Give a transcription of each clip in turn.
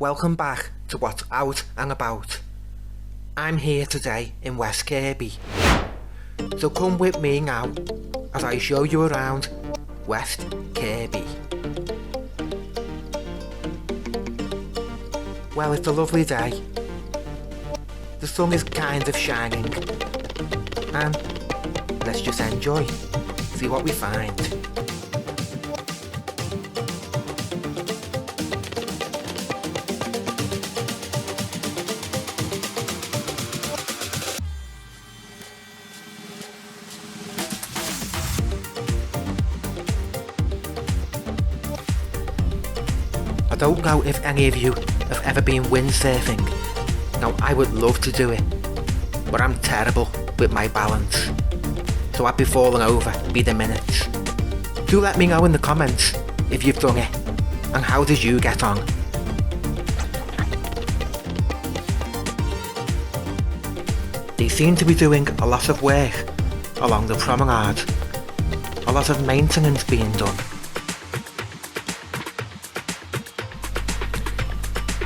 Welcome back to What's Out and About. I'm here today in West Kirby. So come with me now as I show you around West Kirby. Well, it's a lovely day. The sun is kind of shining. And let's just enjoy, see what we find. I don't know if any of you have ever been windsurfing. Now, I would love to do it, but I'm terrible with my balance, so I'd be falling over by the minutes. Do let me know in the comments if you've done it, and how did you get on? They seem to be doing a lot of work along the promenade, a lot of maintenance being done.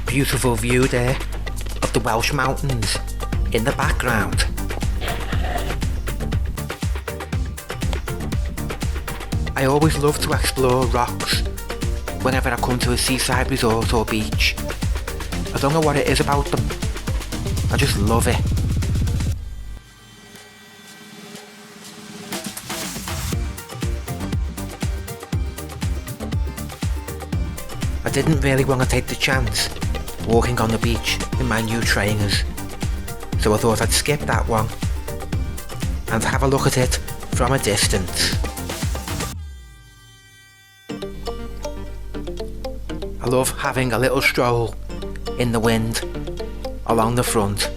Beautiful view there of the Welsh mountains in the background. I always love to explore rocks whenever I come to a seaside resort or beach. I don't know what it is about them, I just love it. I didn't really want to take the chance walking on the beach in my new trainers, so I thought I'd skip that one and have a look at it from a distance. I love having a little stroll in the wind along the front.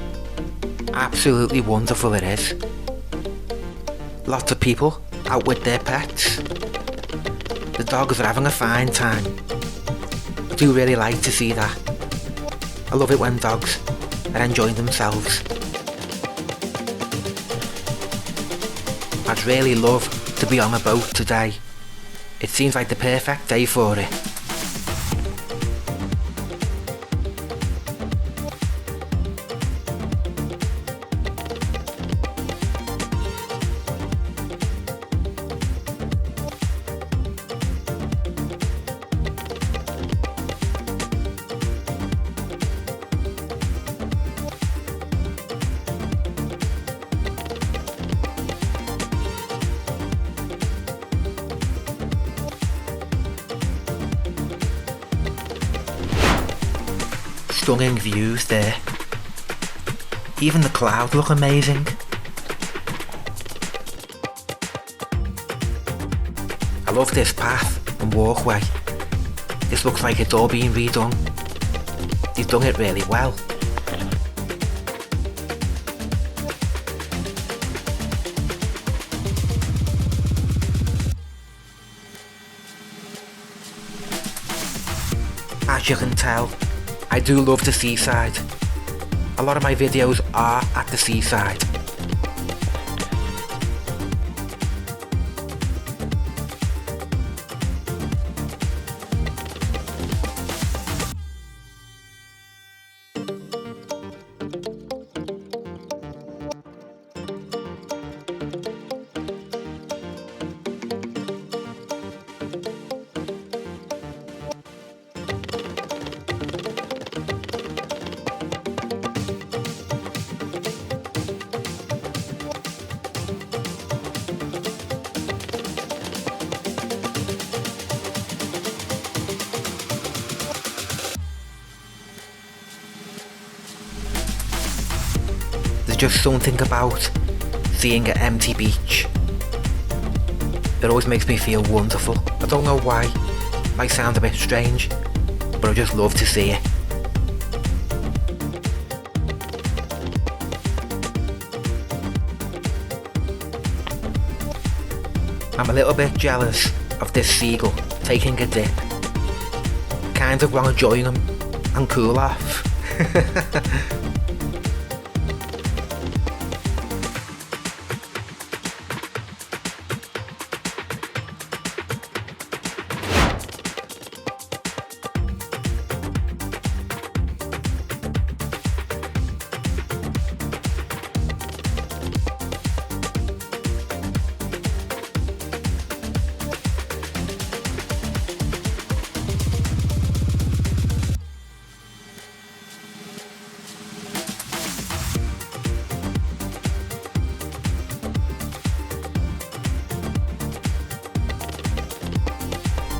Absolutely wonderful it is. Lots of people out with their pets. The dogs are having a fine time. I do really like to see that. I love it when dogs are enjoying themselves. I'd really love to be on a boat today. It seems like the perfect day for it. Stunning views there. Even the clouds look amazing. I love this path and walkway. This looks like it's all been redone. They've done it really well. As you can tell, I do love the seaside. A lot of my videos are at the seaside. There's just something about seeing an empty beach. It always makes me feel wonderful. I don't know why. Might sound a bit strange, but I just love to see it. I'm a little bit jealous of this seagull taking a dip. Kind of want to join him and cool off.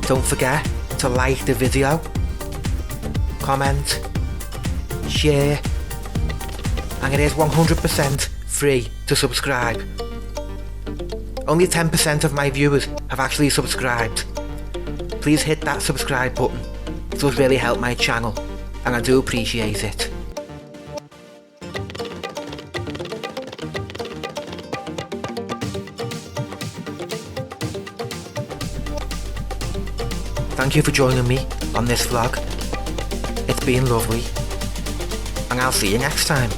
Don't forget to like the video, comment, share, and it is 100% free to subscribe. Only 10% of my viewers have actually subscribed. Please hit that subscribe button. It does really help my channel, and I do appreciate it. Thank you for joining me on this vlog. It's been lovely, and I'll see you next time.